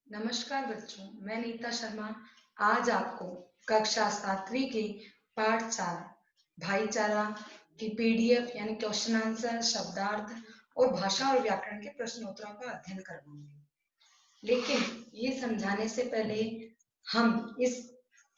नमस्कार बच्चों, मैं नीता शर्मा आज आपको कक्षा 7वीं के पाठ 4 भाईचारा की पीडीएफ यानी क्वेश्चन आंसर, शब्दार्थ और भाषा और व्याकरण के प्रश्न उत्तरों का अध्ययन करवाऊंगी। लेकिन ये समझाने से पहले हम इस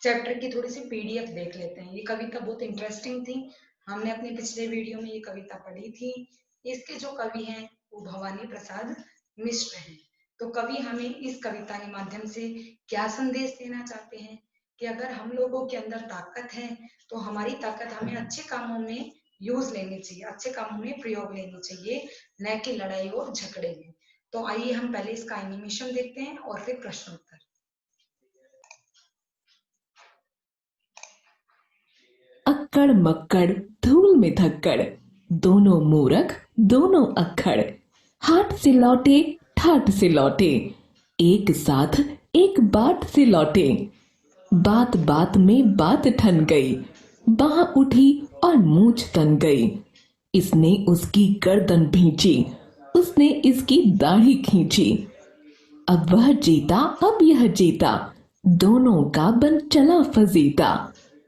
चैप्टर की थोड़ी सी पीडीएफ देख लेते हैं। ये कविता बहुत इंटरेस्टिंग थी। हमने अपने पिछले वीडियो में ये कविता पढ़ी थी। इसके जो कवि हैं वो भवानी प्रसाद मिश्र हैं। तो कवि हमें इस कविता के माध्यम से क्या संदेश देना चाहते हैं कि अगर हम लोगों के अंदर ताकत है तो हमारी ताकत हमें अच्छे कामों में यूज लेनी चाहिए, अच्छे कामों में प्रयोग लेनी चाहिए, न कि लड़ाई और झगड़े में। तो आइए हम पहले इसका एनिमेशन देखते हैं और फिर प्रश्न उत्तर। अक्कड़ मक्कड़ धूल में धक्कड़, दोनों मूरख दोनों अक्खड़, हाट से लौटे ठाट से लौटे, एक साथ एक बाट से लौटे। बात बात में बात ठन गई, बाह उठी और मूछ तन गई। इसने उसकी गर्दन भींची, उसने इसकी दाढ़ी खींची। अब वह जीता अब यह जीता, दोनों का बन चला फजीता।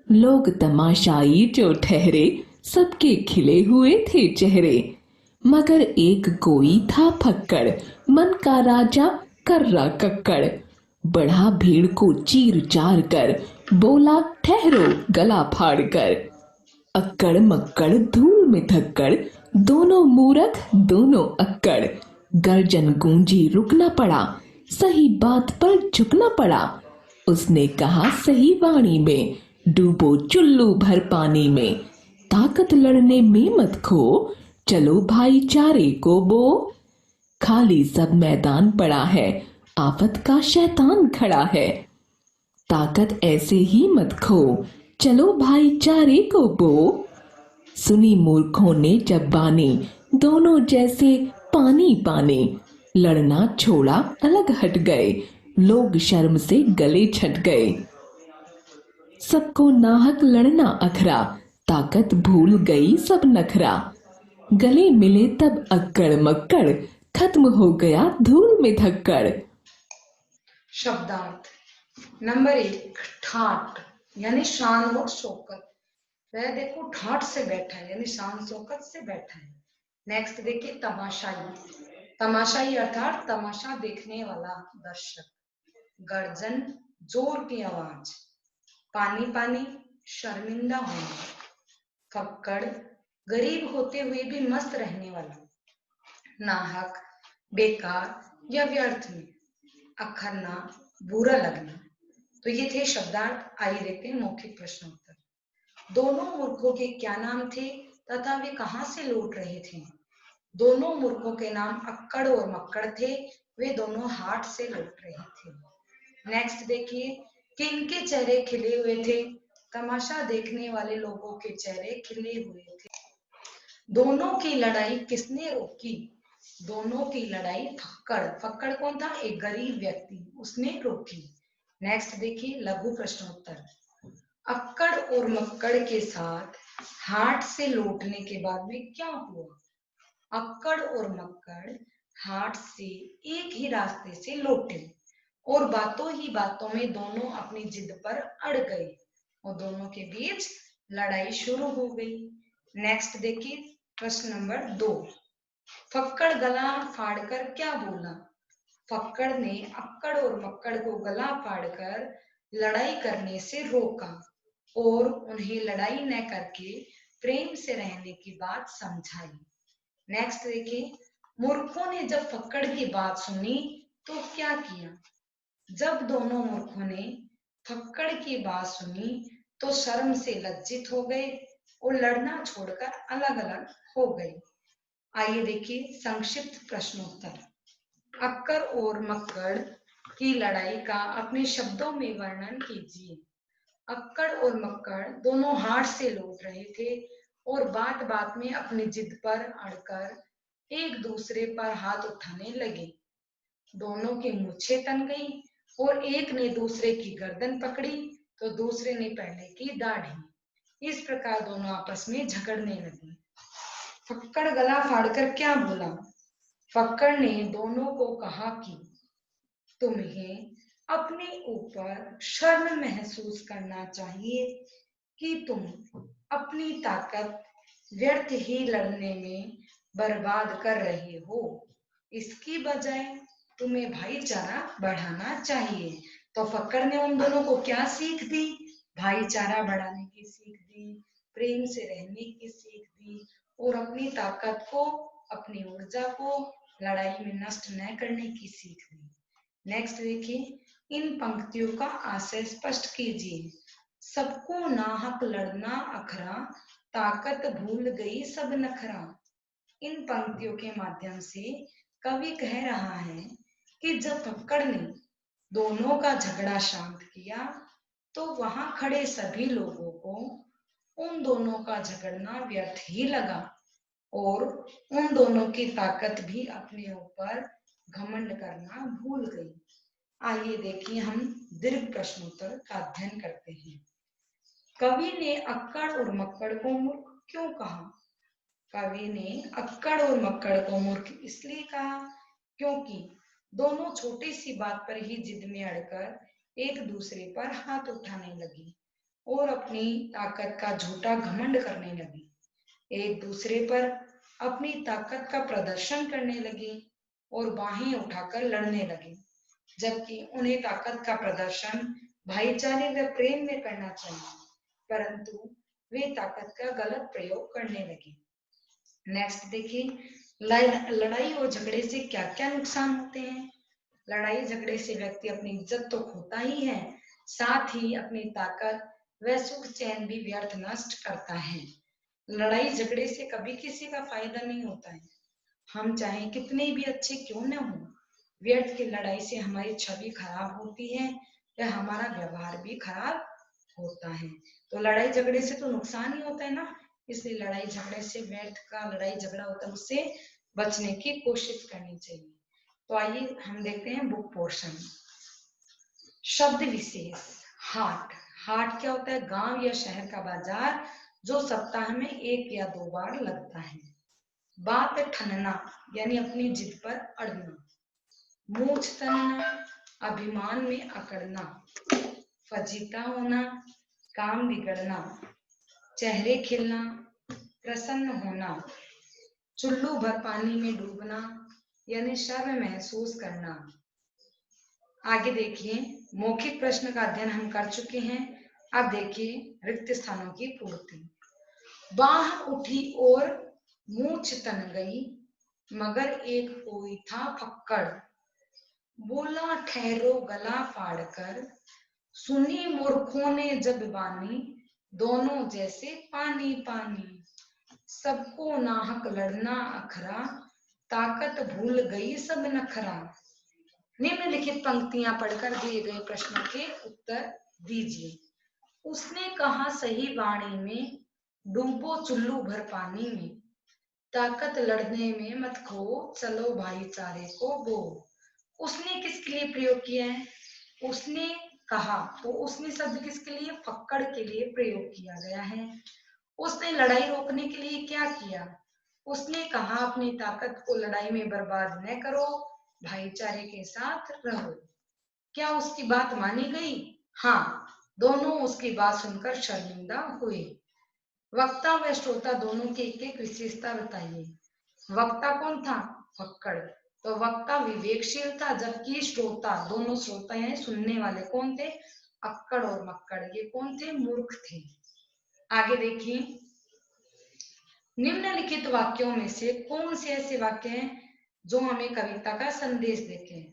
लोग तमाशाई जो ठहरे, सबके खिले हुए थे चेहरे। मगर एक कोई था फक्कड़, मन का राजा कर्रा कक्कड़। बढ़ा भीड़ को चीर चार कर, बोला ठहरो गला फाड़ कर। अक्कड़ मक्कड़ धूल में धक्कड़, दोनों मूरख दोनों अक्कड़। गर्जन गूंजी रुकना पड़ा, सही बात पर झुकना पड़ा। उसने कहा सही वाणी में, डूबो चुल्लू भर पानी में। ताकत लड़ने में मत खो, चलो भाईचारे को बो। खाली सब मैदान पड़ा है, आफत का शैतान खड़ा है। ताकत ऐसे ही मत खो, चलो भाईचारे को बो। सुनी मूर्खों ने जब बानी, दोनों जैसे पानी पानी। लड़ना छोड़ा अलग हट गए, लोग शर्म से गले छट गए। सबको नाहक लड़ना अखरा, ताकत भूल गई सब नखरा। गले मिले तब अक्कड़ मक्कड़, खत्म हो गया धूल में धक्कड़। शब्दार्थ। नंबर 1, ठाट यानी शान और शौकत। वह देखो ठाट से बैठा है यानी शान शौकत से बैठा है। नेक्स्ट देखिए तमाशाई। तमाशाई अर्थात तमाशा देखने वाला दर्शक। गर्जन जोर की आवाज। पानी पानी शर्मिंदा होना। फक्कड़ गरीब होते हुए भी मस्त रहने वाला। नाहक बेकार या व्यर्थ में। अखरना बुरा लगना। तो ये थे शब्दार्थ। आइए देखते हैं मौखिक प्रश्न उत्तर। दोनों मूर्खों के क्या नाम थे तथा वे कहां से लौट रहे थे? दोनों मूर्खों के नाम अक्कड़ और मक्कड़ थे। वे दोनों हाट से लौट रहे थे। नेक्स्ट देखिए, किनके चेहरे खिले हुए थे? तमाशा देखने वाले लोगों के चेहरे खिले हुए थे। दोनों की लड़ाई किसने रोकी? दोनों की लड़ाई फक्कड़। फक्कड़ कौन था? एक गरीब व्यक्ति, उसने रोकी। नेक्स्ट देखिए लघु प्रश्नोत्तर। अक्कड़ और मक्कड़ के साथ हाट से लौटने के बाद में क्या हुआ? अक्कड़ और मक्कड़ हाट से एक ही रास्ते से लौटे और बातों ही बातों में दोनों अपनी जिद पर अड़ गए और दोनों के बीच लड़ाई शुरू हो गई। नेक्स्ट देखिए प्रश्न नंबर 2। फक्कड़ गला फाड़कर क्या बोला? फक्कड़ ने अक्कड़ और मक्कड़ को गला फाड़कर लड़ाई करने से रोका और उन्हें लड़ाई न करके प्रेम से रहने की बात समझाई। नेक्स्ट देखिए, मूर्खों ने जब फक्कड़ की बात सुनी तो क्या किया? जब दोनों मूर्खों ने फक्कड़ की बात सुनी तो शर्म से लज्जित हो गए और लड़ना छोड़कर अलग अलग हो गए। आइए देखिए संक्षिप्त प्रश्नोत्तर। अक्कड़ और मक्कड़ की लड़ाई का अपने शब्दों में वर्णन कीजिए। अक्कड़ और मक्कड़ दोनों हाट से लौट रहे थे और बात बात में अपनी जिद पर अड़कर एक दूसरे पर हाथ उठाने लगे। दोनों की मूछें तन गई और एक ने दूसरे की गर्दन पकड़ी तो दूसरे ने पहले की दाढ़ी। इस प्रकार दोनों आपस में झगड़ने लगे। फक्कड़ गला फाड़कर क्या बोला? फक्कड़ ने दोनों को कहा कि तुम्हें अपने ऊपर शर्म महसूस करना चाहिए कि तुम अपनी ताकत व्यर्थ ही लड़ने में बर्बाद कर रहे हो। इसकी बजाय तुम्हें भाईचारा बढ़ाना चाहिए। तो फक्कड़ ने उन दोनों को क्या सीख दी? भाईचारा बढ़ाने की सीख दी, प्रेम से रहने की सीख दी और अपनी ताकत को, अपनी ऊर्जा को लड़ाई में नष्ट न करने की सीख दी। नेक्स्ट देखिए, इन पंक्तियों का आशय स्पष्ट कीजिए। सबको नाहक लड़ना अखरा, ताकत भूल गई सब नखरा। इन पंक्तियों के माध्यम से कवि कह रहा है कि जब फक्कड़ ने दोनों का झगड़ा शांत किया तो वहां खड़े सभी लोगों को उन दोनों का झगड़ना व्यर्थ ही लगा और उन दोनों की ताकत भी अपने ऊपर घमंड करना भूल गई। आइए देखिए, हम दीर्घ प्रश्नोत्तर का अध्ययन करते हैं। कवि ने अक्कड़ और मक्कड़ को मूर्ख क्यों कहा? कवि ने अक्कड़ और मक्कड़ को मूर्ख इसलिए कहा क्योंकि दोनों छोटी सी बात पर ही जिद में अड़कर एक दूसरे पर हाथ उठाने लगी और अपनी ताकत का झूठा घमंड करने लगी। एक दूसरे पर अपनी ताकत का प्रदर्शन करने लगी और बाहें उठाकर लड़ने लगे, जबकि उन्हें ताकत का प्रदर्शन भाईचारे व प्रेम में करना चाहिए, परंतु वे ताकत का गलत प्रयोग करने लगे। नेक्स्ट देखिए, लड़ाई और झगड़े से क्या क्या नुकसान होते हैं? लड़ाई झगड़े से व्यक्ति अपनी इज्जत तो खोता ही है, साथ ही अपनी ताकत व सुख चैन भी व्यर्थ नष्ट करता है। लड़ाई झगड़े से कभी किसी का फायदा नहीं होता है। हम चाहे कितने भी अच्छे क्यों न हो, व्यर्थ की लड़ाई से हमारी छवि खराब होती है या हमारा व्यवहार भी खराब होता है। तो लड़ाई झगड़े से तो नुकसान ही होता है ना, इसलिए लड़ाई झगड़े से, व्यर्थ का लड़ाई झगड़ा होता है उससे बचने की कोशिश करनी चाहिए। तो आइए हम देखते हैं बुक पोर्शन। शब्द विशेष। हाट। हाट क्या होता है? गांव या शहर का बाजार जो सप्ताह में 1 या 2 बार लगता है। बात ठनना यानी अपनी जिद पर अड़ना। मूछ तनना, अभिमान में अकड़ना। फजीता होना, काम बिगड़ना। चेहरे खिलना, प्रसन्न होना। चुल्लू भर पानी में डूबना यानी शर्म महसूस करना। आगे देखिए, मौखिक प्रश्न का अध्ययन हम कर चुके हैं। अब देखिए रिक्त स्थानों की पूर्ति। बाह उठी और मूछ तन गई, मगर एक कोई था फक्कड़। बोला ठहरो गला फाड़कर, सुनी मूर्खों ने जब बानी, दोनों जैसे पानी पानी। सबको नाहक लड़ना अखरा, ताकत भूल गई सब नखरा। निम्नलिखित पंक्तियां पढ़कर दिए गए प्रश्नों के उत्तर दीजिए। उसने कहा सही वाणी में, डूबो चुल्लू भर पानी में। ताकत लड़ने में मत खो, चलो भाईचारे को बो। उसने किसके लिए प्रयोग किया है? उसने कहा, तो उसने शब्द किसके लिए? फक्कड़ के लिए प्रयोग किया गया है। उसने लड़ाई रोकने के लिए क्या किया? उसने कहा अपनी ताकत को लड़ाई में बर्बाद न करो, भाईचारे के साथ रहो। क्या उसकी बात मानी गई? हाँ, दोनों उसकी बात सुनकर शर्मिंदा हुए। वक्ता व श्रोता दोनों की एक एक विशेषता बताइए। वक्ता कौन था? फक्कड़। तो वक्ता विवेकशील था, जबकि श्रोता, दोनों श्रोता यानी सुनने वाले कौन थे? अक्कड़ और मक्कड़। ये कौन थे? मूर्ख थे। आगे देखिए, निम्नलिखित वाक्यों में से कौन से ऐसे वाक्य हैं जो हमें कविता का संदेश देते हैं?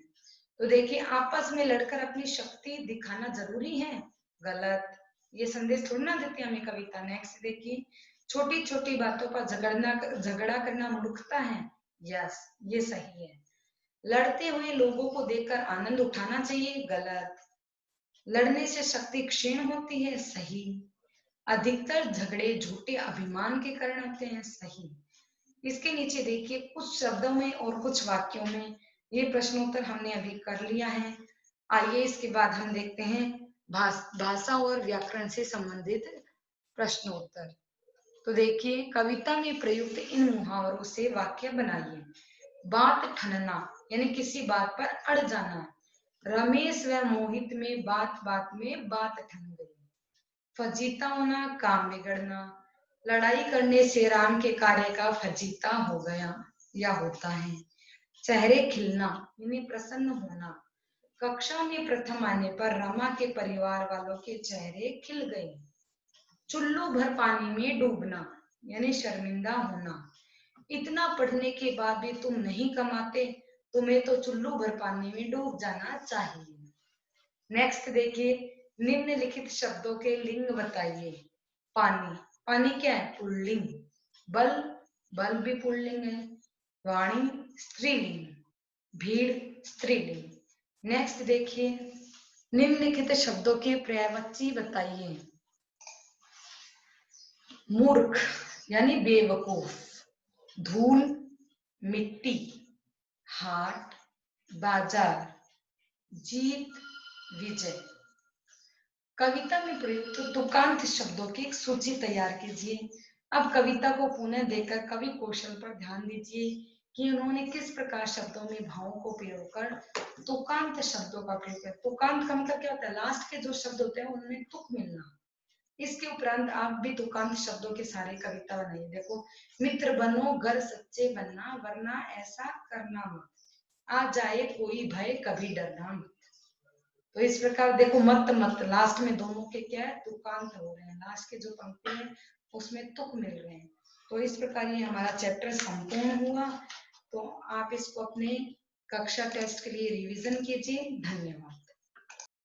तो देखिए, आपस में लड़कर अपनी शक्ति दिखाना जरूरी है? गलत, ये संदेश थोड़ी ना देती हमें कविता। नेक्स्ट देखिए, छोटी छोटी बातों पर झगड़ा करना मूर्खता है? यस, ये सही है। लड़ते हुए लोगों को देखकर आनंद उठाना चाहिए? गलत। लड़ने से शक्ति क्षीण होती है? सही। अधिकतर झगड़े झूठे अभिमान के कारण होते हैं? सही। इसके नीचे देखिए, कुछ शब्दों में और कुछ वाक्यों में ये प्रश्नोत्तर हमने अभी कर लिया है। आइए इसके बाद हम देखते हैं भाषा और व्याकरण से संबंधित प्रश्नोत्तर। तो देखिए, कविता में प्रयुक्त इन मुहावरों से वाक्य बनाइए। बात ठनना यानी किसी बात पर अड़ जाना। रमेश व मोहित में बात बात में बात ठन गई। फजीता होना, काम बिगड़ना। लड़ाई करने से राम के कार्य का फजीता हो गया या होता है। चेहरे खिलना यानी प्रसन्न होना। कक्षा में प्रथम आने पर रमा के परिवार वालों के चेहरे खिल गए। चुल्लू भर पानी में डूबना यानी शर्मिंदा होना। इतना पढ़ने के बाद भी तुम नहीं कमाते, तुम्हें तो चुल्लू भर पानी में डूब जाना चाहिए। नेक्स्ट देखिए, निम्नलिखित शब्दों के लिंग बताइए। पानी, पानी क्या है? पुल्लिंग। बल, बल भी पुल्लिंग है। वाणी स्त्रीलिंग। भीड़ स्त्रीलिंग। नेक्स्ट देखिए, निम्नलिखित शब्दों के पर्यायवाची बताइए। मूर्ख यानी बेवकूफ। धूल मिट्टी। हाट बाजार। जीत विजय। कविता में प्रयुक्त तुकांत शब्दों की एक सूची तैयार कीजिए। अब कविता को पुनः देखकर कवि कौशल पर ध्यान दीजिए कि उन्होंने किस प्रकार शब्दों में भावों को प्रयोग कर तुकांत शब्दों का प्रयोग किया। तुकांत का मतलब क्या होता है? लास्ट के जो शब्द होते हैं उनमें तुक मिलना। इसके उपरांत आप भी तुकांत शब्दों के सारे कविता बनाइए। देखो, मित्र बनो घर सच्चे बनना, वरना ऐसा करना मत, आ जाए कोई भय कभी डरना मत। तो इस प्रकार देखो, मत मत लास्ट में दोनों के क्या है? तुकांत हो रहे हैं। लास्ट के जो पंक्ति है उसमें तुक मिल रहे हैं। तो इस प्रकार ये हमारा चैप्टर संपूर्ण हुआ। तो आप इसको अपने कक्षा टेस्ट के लिए रिवीजन कीजिए। धन्यवाद।